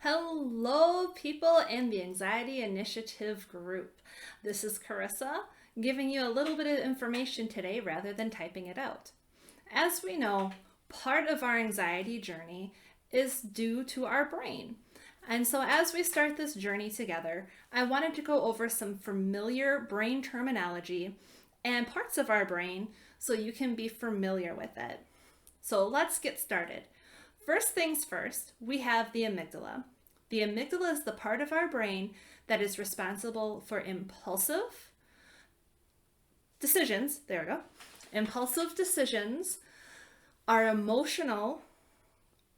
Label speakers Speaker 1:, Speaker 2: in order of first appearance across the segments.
Speaker 1: Hello, people in the Anxiety Initiative group. This is Carissa giving you a little bit of information today rather than typing it out. As we know, part of our anxiety journey is due to our brain. And so, as we start this journey together, I wanted to go over some familiar brain terminology and parts of our brain so you can be familiar with it. So, let's get started. First things first, we have the amygdala. The amygdala is the part of our brain that is responsible for impulsive decisions. There we go. Impulsive decisions, our emotional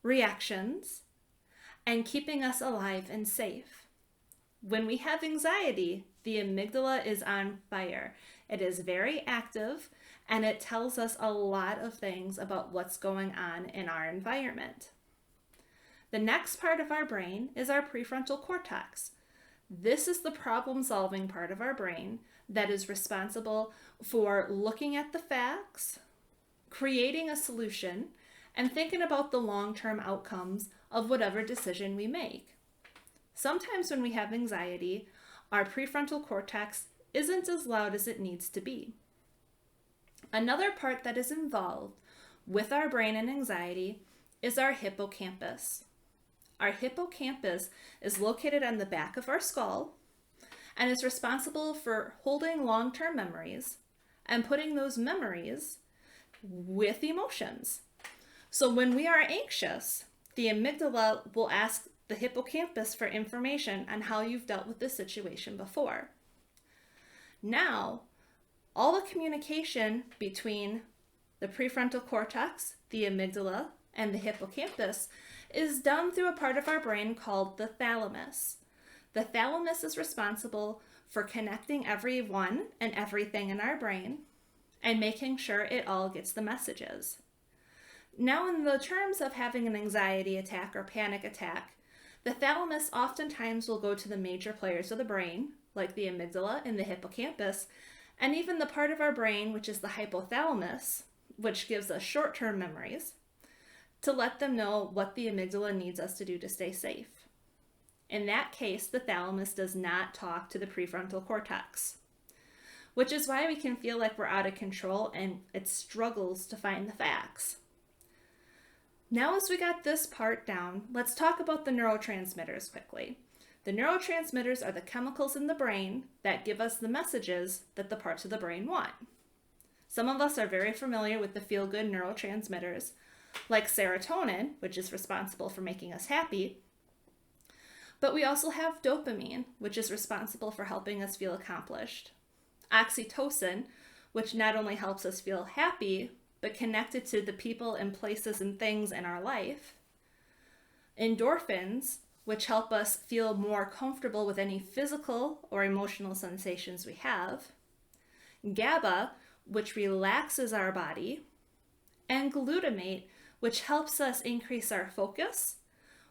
Speaker 1: reactions, and keeping us alive and safe. When we have anxiety, the amygdala is on fire. It is very active and it tells us a lot of things about what's going on in our environment. The next part of our brain is our prefrontal cortex. This is the problem-solving part of our brain that is responsible for looking at the facts, creating a solution, and thinking about the long-term outcomes of whatever decision we make. Sometimes when we have anxiety, our prefrontal cortex isn't as loud as it needs to be. Another part that is involved with our brain and anxiety is our hippocampus. Our hippocampus is located on the back of our skull and is responsible for holding long-term memories and putting those memories with emotions. So when we are anxious, the amygdala will ask the hippocampus for information on how you've dealt with this situation before. Now, all the communication between the prefrontal cortex, the amygdala, and the hippocampus is done through a part of our brain called the thalamus. The thalamus is responsible for connecting everyone and everything in our brain and making sure it all gets the messages. Now, in the terms of having an anxiety attack or panic attack, the thalamus oftentimes will go to the major players of the brain, like the amygdala and the hippocampus, and even the part of our brain, which is the hypothalamus, which gives us short-term memories, to let them know what the amygdala needs us to do to stay safe. In that case, the thalamus does not talk to the prefrontal cortex, which is why we can feel like we're out of control and it struggles to find the facts. Now, as we got this part down, let's talk about the neurotransmitters quickly. The neurotransmitters are the chemicals in the brain that give us the messages that the parts of the brain want. Some of us are very familiar with the feel-good neurotransmitters, like serotonin, which is responsible for making us happy. But we also have dopamine, which is responsible for helping us feel accomplished. Oxytocin, which not only helps us feel happy, but connected to the people and places and things in our life. Endorphins, which help us feel more comfortable with any physical or emotional sensations we have. GABA, which relaxes our body. And glutamate, which helps us increase our focus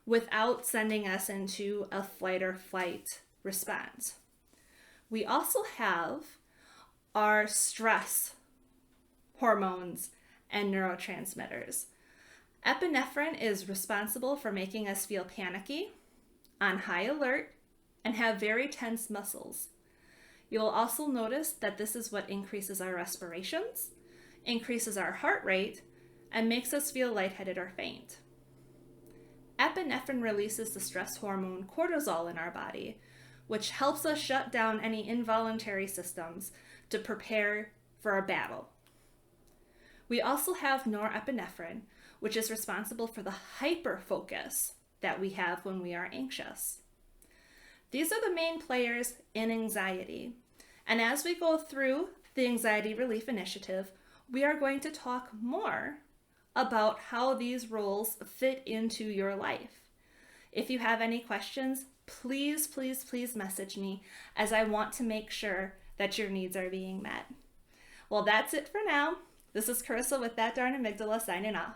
Speaker 1: without sending us into a flight or flight response. We also have our stress hormones and neurotransmitters. Epinephrine is responsible for making us feel panicky, on high alert, and have very tense muscles. You'll also notice that this is what increases our respirations, increases our heart rate, and makes us feel lightheaded or faint. Epinephrine releases the stress hormone cortisol in our body, which helps us shut down any involuntary systems to prepare for a battle. We also have norepinephrine, which is responsible for the hyperfocus that we have when we are anxious. These are the main players in anxiety. And as we go through the Anxiety Relief Initiative, we are going to talk more about how these roles fit into your life. If you have any questions, please message me, as I want to make sure that your needs are being met. Well, that's it for now. This is Carissa with That Darn Amygdala signing off.